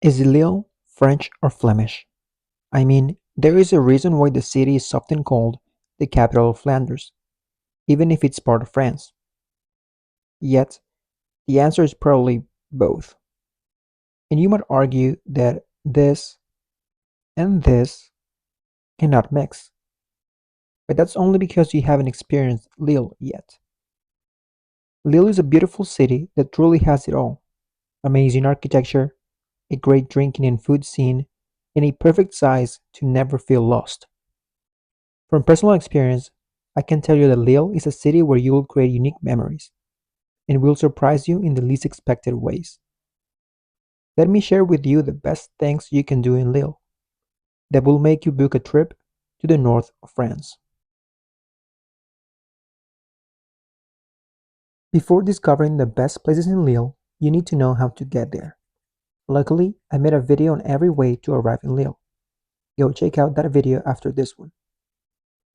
Is Lille French or Flemish? I mean, there is a reason why the city is often called the capital of Flanders, even if it's part of France. Yet, the answer is probably both. And you might argue that this and this cannot mix, but that's only because you haven't experienced Lille yet. Lille is a beautiful city that truly has it all: amazing architecture, a great drinking and food scene, and a perfect size to never feel lost. From personal experience, I can tell you that Lille is a city where you will create unique memories and will surprise you in the least expected ways. Let me share with you the best things you can do in Lille that will make you book a trip to the north of France. Before discovering the best places in Lille, you need to know how to get there. Luckily, I made a video on every way to arrive in Lille. Go check out that video after this one.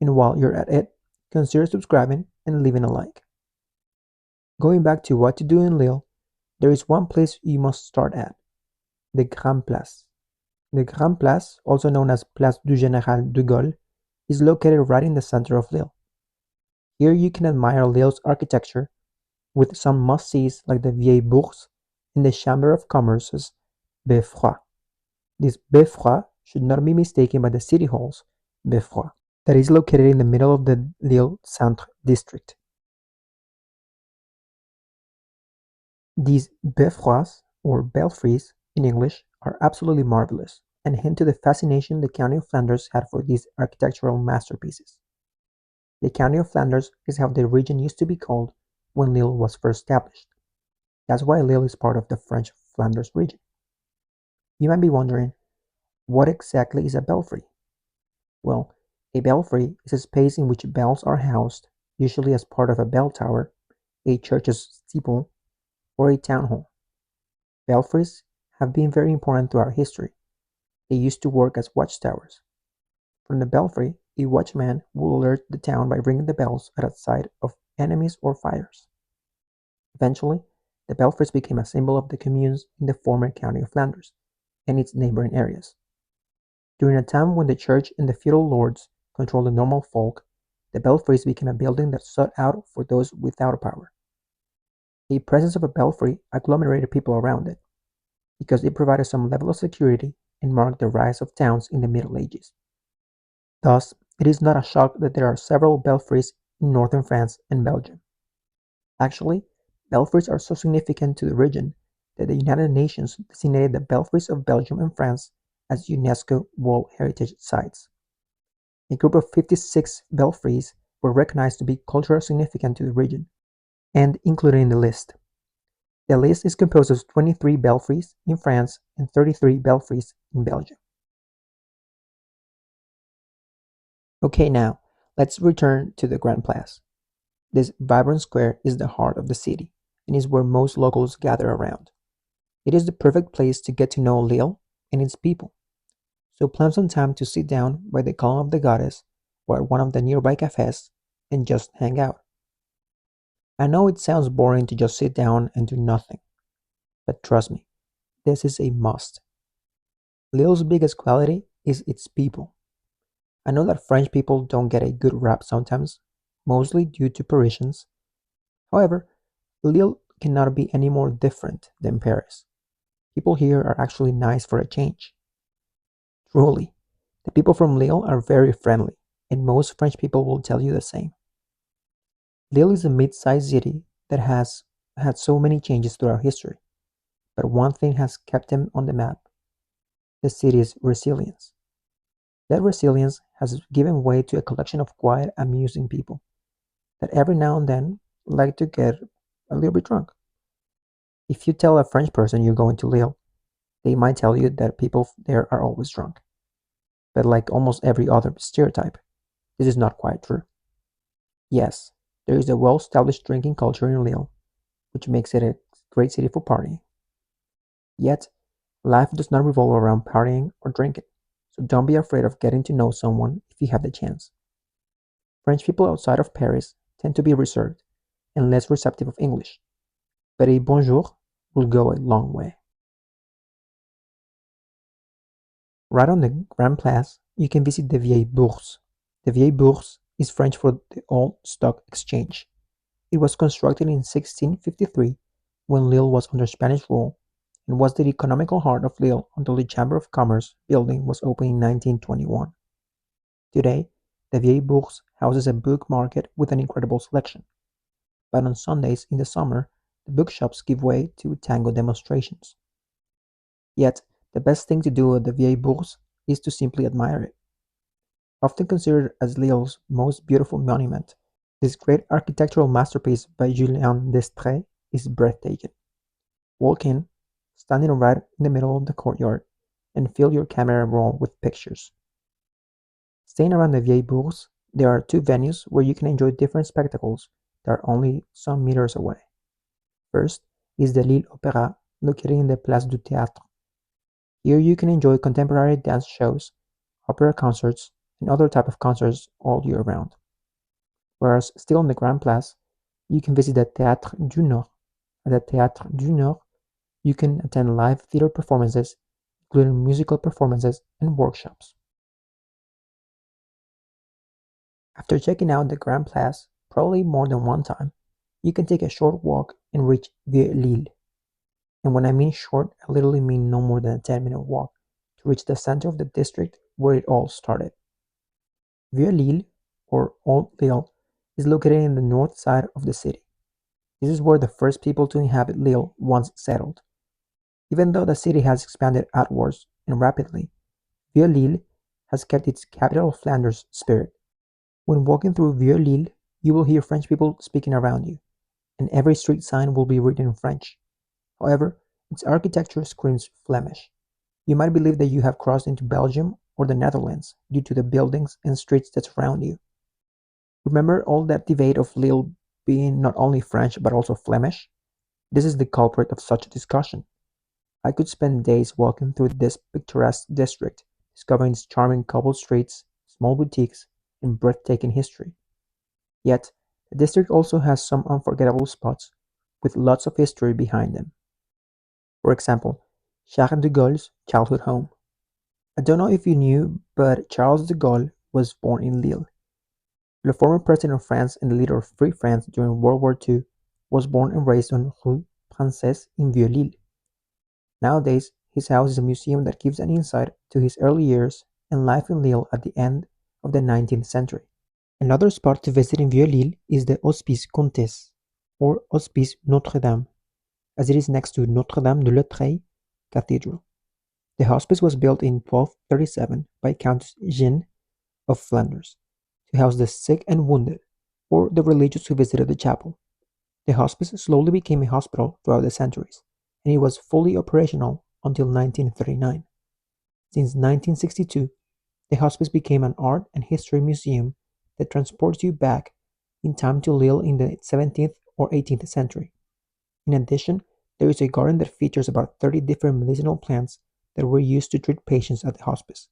And while you're at it, consider subscribing and leaving a like. Going back to what to do in Lille, there is one place you must start at: the Grand Place. The Grand Place, also known as Place du Général de Gaulle, is located right in the center of Lille. Here you can admire Lille's architecture with some must-sees like the Vieille Bourse and the Chamber of Commerce's Beffroi. This Beffroi should not be mistaken by the city hall's Beffroi, that is located in the middle of the Lille Centre district. These beffrois, or belfries in English, are absolutely marvelous and hint to the fascination the County of Flanders had for these architectural masterpieces. The County of Flanders is how the region used to be called when Lille was first established. That's why Lille is part of the French Flanders region. You might be wondering, what exactly is a belfry? Well, a belfry is a space in which bells are housed, usually as part of a bell tower, a church's steeple, or a town hall. Belfries have been very important throughout history. They used to work as watchtowers. From the belfry, a watchman would alert the town by ringing the bells at a sight of enemies or fires. Eventually, the belfries became a symbol of the communes in the former County of Flanders and its neighboring areas. During a time when the church and the feudal lords controlled the normal folk, the belfries became a building that sought out for those without power. The presence of a belfry agglomerated people around it, because it provided some level of security and marked the rise of towns in the Middle Ages. Thus, it is not a shock that there are several belfries in northern France and Belgium. Actually, belfries are so significant to the region that the United Nations designated the belfries of Belgium and France as UNESCO World Heritage Sites. A group of 56 belfries were recognized to be culturally significant to the region and included in the list. The list is composed of 23 belfries in France and 33 belfries in Belgium. Okay, now let's return to the Grand Place. This vibrant square is the heart of the city and is where most locals gather around. It is the perfect place to get to know Lille and its people. So plan some time to sit down by the column of the goddess or at one of the nearby cafes and just hang out. I know it sounds boring to just sit down and do nothing, but trust me, this is a must. Lille's biggest quality is its people. I know that French people don't get a good rap sometimes, mostly due to Parisians. However, Lille cannot be any more different than Paris. People here are actually nice for a change. Truly, the people from Lille are very friendly, and most French people will tell you the same. Lille is a mid-sized city that has had so many changes throughout history, but one thing has kept them on the map: the city's resilience. That resilience has given way to a collection of quiet, amusing people that every now and then like to get a little bit drunk. If you tell a French person you're going to Lille, they might tell you that people there are always drunk. But like almost every other stereotype, this is not quite true. Yes, there is a well-established drinking culture in Lille, which makes it a great city for partying. Yet, life does not revolve around partying or drinking, so don't be afraid of getting to know someone if you have the chance. French people outside of Paris tend to be reserved and less receptive of English, but a bonjour will go a long way. Right on the Grand Place, you can visit the Vieille Bourse. The Vieille Bourse is French for the Old Stock Exchange. It was constructed in 1653 when Lille was under Spanish rule and was the economical heart of Lille until the Chamber of Commerce building was opened in 1921. Today, the Vieille Bourse houses a book market with an incredible selection. But on Sundays in the summer, the bookshops give way to tango demonstrations. Yet, the best thing to do at the Vieille Bourse is to simply admire it. Often considered as Lille's most beautiful monument, this great architectural masterpiece by Julien Destrée is breathtaking. Walk in, standing right in the middle of the courtyard, and fill your camera roll with pictures. Staying around the Vieille Bourse, there are two venues where you can enjoy different spectacles that are only some meters away. First is the Lille Opéra, located in the Place du Théâtre. Here you can enjoy contemporary dance shows, opera concerts, and other type of concerts all year round. Whereas still on the Grand Place, you can visit the Théâtre du Nord. At the Théâtre du Nord, you can attend live theater performances, including musical performances and workshops. After checking out the Grand Place, probably more than one time, you can take a short walk and reach Vieux-Lille. And when I mean short, I literally mean no more than a 10-minute walk to reach the center of the district where it all started. Vieux-Lille, or Old Lille, is located in the north side of the city. This is where the first people to inhabit Lille once settled. Even though the city has expanded outwards and rapidly, Vieux-Lille has kept its capital of Flanders spirit. When walking through Vieux-Lille, you will hear French people speaking around you, and every street sign will be written in French. However, its architecture screams Flemish. You might believe that you have crossed into Belgium or the Netherlands due to the buildings and streets that surround you. Remember all that debate of Lille being not only French but also Flemish? This is the culprit of such a discussion. I could spend days walking through this picturesque district, discovering its charming cobbled streets, small boutiques, and breathtaking history. Yet, the district also has some unforgettable spots with lots of history behind them. For example, Charles de Gaulle's childhood home. I don't know if you knew, but Charles de Gaulle was born in Lille. The former president of France and the leader of Free France during World War II was born and raised on Rue Princesse in Vieux-Lille. Nowadays, his house is a museum that gives an insight to his early years and life in Lille at the end of the 19th century. Another spot to visit in Vieux-Lille is the Hospice Comtesse, or Hospice Notre-Dame, as it is next to Notre-Dame de Latreille Cathedral. The hospice was built in 1237 by Countess Jeanne of Flanders to house the sick and wounded, or the religious who visited the chapel. The hospice slowly became a hospital throughout the centuries, and it was fully operational until 1939. Since 1962, the hospice became an art and history museum that transports you back in time to Lille in the 17th or 18th century. In addition, there is a garden that features about 30 different medicinal plants that were used to treat patients at the hospice.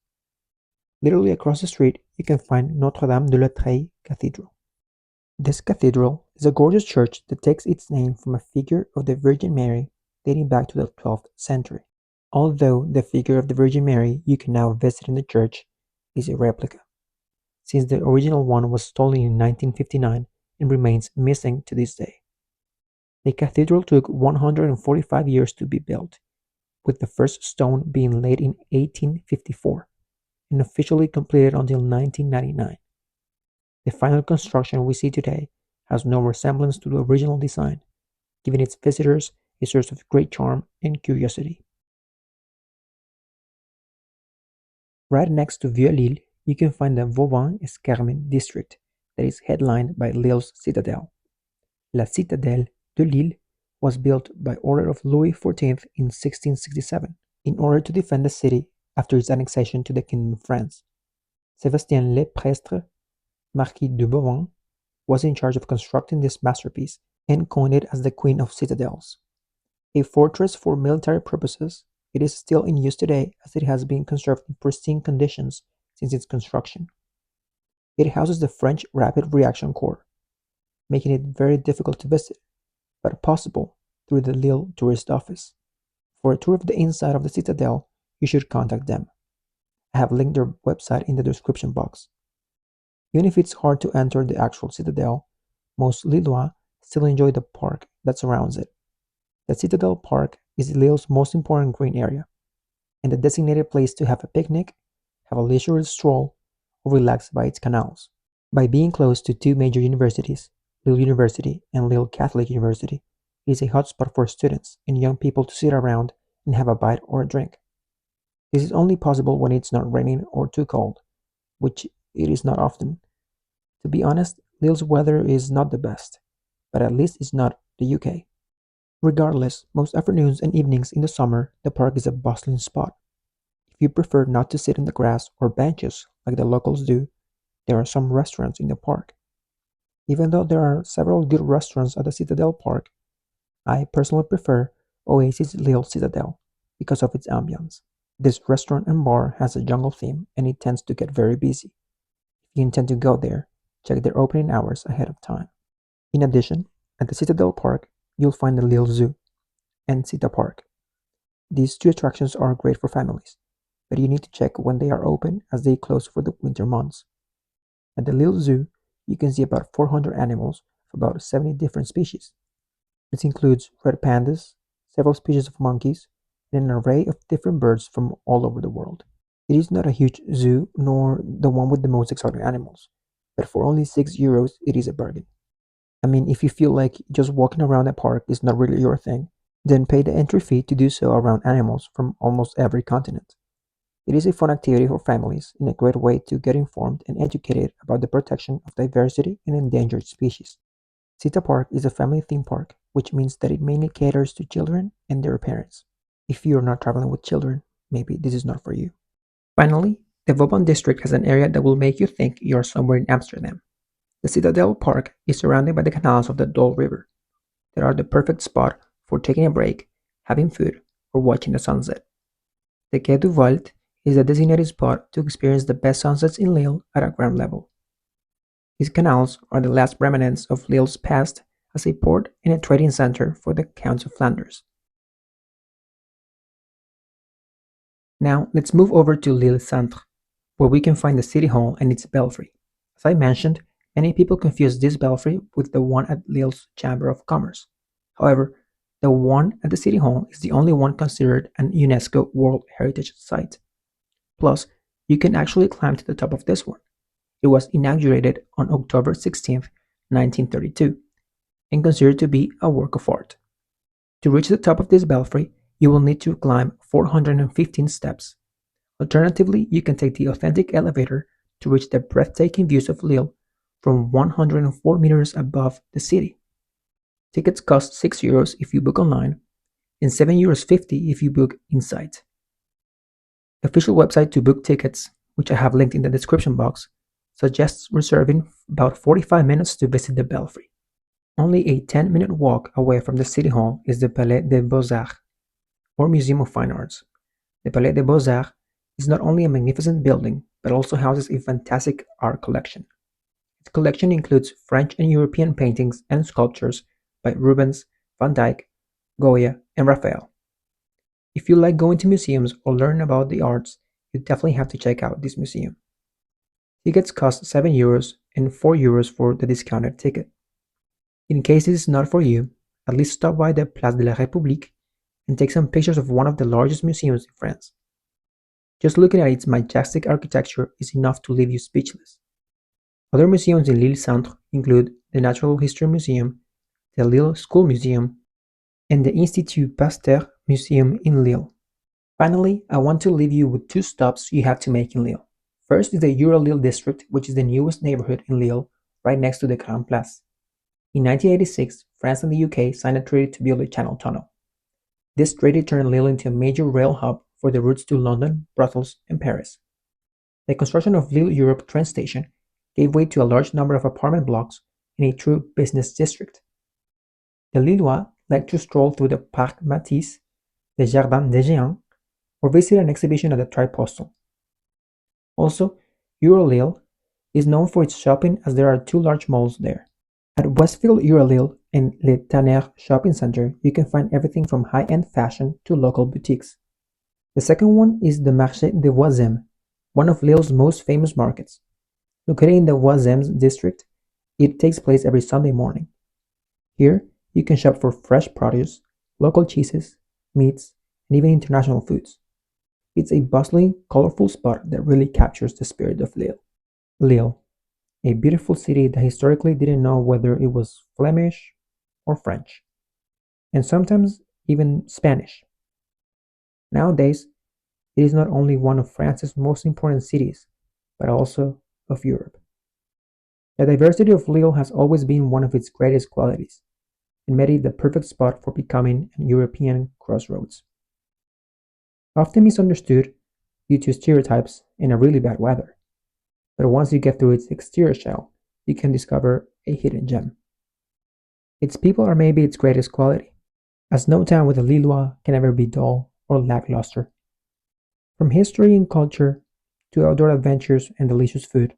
Literally across the street, you can find Notre-Dame de Latreille Cathedral. This cathedral is a gorgeous church that takes its name from a figure of the Virgin Mary dating back to the 12th century. Although the figure of the Virgin Mary you can now visit in the church is a replica, since the original one was stolen in 1959 and remains missing to this day. The cathedral took 145 years to be built, with the first stone being laid in 1854 and officially completed until 1999. The final construction we see today has no resemblance to the original design, giving its visitors a source of great charm and curiosity. Right next to Vieux-Lille, you can find the Vauban-Escarmin district that is headlined by Lille's citadel. La Citadelle de Lille was built by order of Louis XIV in 1667 in order to defend the city after its annexation to the Kingdom of France. Sébastien Le Prestre, Marquis de Vauban, was in charge of constructing this masterpiece and coined it as the Queen of Citadels. A fortress for military purposes, it is still in use today as it has been conserved in pristine conditions since its construction. It houses the French Rapid Reaction Corps, making it very difficult to visit, but possible through the Lille Tourist Office. For a tour of the inside of the citadel, you should contact them. I have linked their website in the description box. Even if it's hard to enter the actual citadel, most Lillois still enjoy the park that surrounds it. The Citadel Park is Lille's most important green area, and a designated place to have a picnic, have a leisurely stroll, or relax by its canals. By being close to two major universities, Lille University and Lille Catholic University, it is a hotspot for students and young people to sit around and have a bite or a drink. This is only possible when it's not raining or too cold, which it is not often. To be honest, Lille's weather is not the best, but at least it's not the UK. Regardless, most afternoons and evenings in the summer, the park is a bustling spot. If you prefer not to sit in the grass or benches like the locals do, there are some restaurants in the park. Even though there are several good restaurants at the Citadel Park, I personally prefer Oasis Lille Citadel because of its ambience. This restaurant and bar has a jungle theme and it tends to get very busy. If you intend to go there, check their opening hours ahead of time. In addition, at the Citadel Park, you'll find the Lille Zoo and Cita Park. These two attractions are great for families, but you need to check when they are open as they close for the winter months. At the Lille Zoo, you can see about 400 animals of about 70 different species. This includes red pandas, several species of monkeys, and an array of different birds from all over the world. It is not a huge zoo nor the one with the most exotic animals, but for only €6 it is a bargain. I mean, if you feel like just walking around a park is not really your thing, then pay the entry fee to do so around animals from almost every continent. It is a fun activity for families and a great way to get informed and educated about the protection of diversity and endangered species. Cita Park is a family theme park, which means that it mainly caters to children and their parents. If you are not traveling with children, maybe this is not for you. Finally, the Vauban district has an area that will make you think you are somewhere in Amsterdam. The Citadel Park is surrounded by the canals of the Dole River that are the perfect spot for taking a break, having food, or watching the sunset. The Quai du Val is a designated spot to experience the best sunsets in Lille at a ground level. These canals are the last remnants of Lille's past as a port and a trading center for the Counts of Flanders. Now let's move over to Lille Centre, where we can find the city hall and its belfry. As I mentioned, many people confuse this belfry with the one at Lille's Chamber of Commerce. However, the one at the City Hall is the only one considered an UNESCO World Heritage Site. Plus, you can actually climb to the top of this one. It was inaugurated on October 16, 1932, and considered to be a work of art. To reach the top of this belfry, you will need to climb 415 steps. Alternatively, you can take the authentic elevator to reach the breathtaking views of Lille from 104 meters above the city. Tickets cost €6 if you book online and €7.50 if you book inside. The official website to book tickets, which I have linked in the description box, suggests reserving about 45 minutes to visit the belfry. Only a 10-minute walk away from the City Hall is the Palais des Beaux-Arts, or Museum of Fine Arts. The Palais des Beaux-Arts is not only a magnificent building, but also houses a fantastic art collection. Its collection includes French and European paintings and sculptures by Rubens, Van Dyck, Goya, and Raphael. If you like going to museums or learn about the arts, you definitely have to check out this museum. Tickets cost €7 and €4 for the discounted ticket. In case this is not for you, at least stop by the Place de la République and take some pictures of one of the largest museums in France. Just looking at its majestic architecture is enough to leave you speechless. Other museums in Lille Centre include the Natural History Museum, the Lille School Museum, and the Institut Pasteur Museum in Lille. Finally, I want to leave you with two stops you have to make in Lille. First is the Euro-Lille district, which is the newest neighborhood in Lille, right next to the Grand Place. In 1986, France and the UK signed a treaty to build a Channel Tunnel. This treaty turned Lille into a major rail hub for the routes to London, Brussels, and Paris. The construction of Lille Europe train station gave way to a large number of apartment blocks in a true business district. The Lillois like to stroll through the Parc Matisse, the Jardin des Géants, or visit an exhibition at the Tripostal. Also, Euro-Lille is known for its shopping as there are two large malls there. At Westfield Euro-Lille and Le Tanner Shopping Center, you can find everything from high-end fashion to local boutiques. The second one is the Marché des Voisins, one of Lille's most famous markets. Located in the Oisem district, it takes place every Sunday morning. Here, you can shop for fresh produce, local cheeses, meats, and even international foods. It's a bustling, colorful spot that really captures the spirit of Lille. Lille, a beautiful city that historically didn't know whether it was Flemish or French, and sometimes even Spanish. Nowadays, it is not only one of France's most important cities, but also of Europe. The diversity of Lille has always been one of its greatest qualities, and made it the perfect spot for becoming an European crossroads. Often misunderstood due to stereotypes and a really bad weather, but once you get through its exterior shell, you can discover a hidden gem. Its people are maybe its greatest quality, as no town with a Lillois can ever be dull or lackluster. From history and culture to outdoor adventures and delicious food,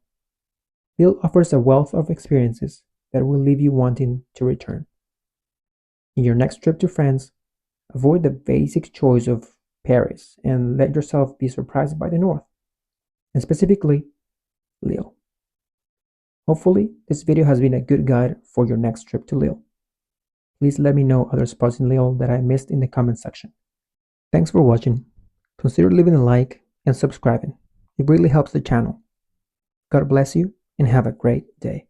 Lille offers a wealth of experiences that will leave you wanting to return. In your next trip to France, avoid the basic choice of Paris and let yourself be surprised by the north, and specifically Lille. Hopefully, this video has been a good guide for your next trip to Lille. Please let me know other spots in Lille that I missed in the comment section. Thanks for watching. Consider leaving a like and subscribing. It really helps the channel. God bless you and have a great day.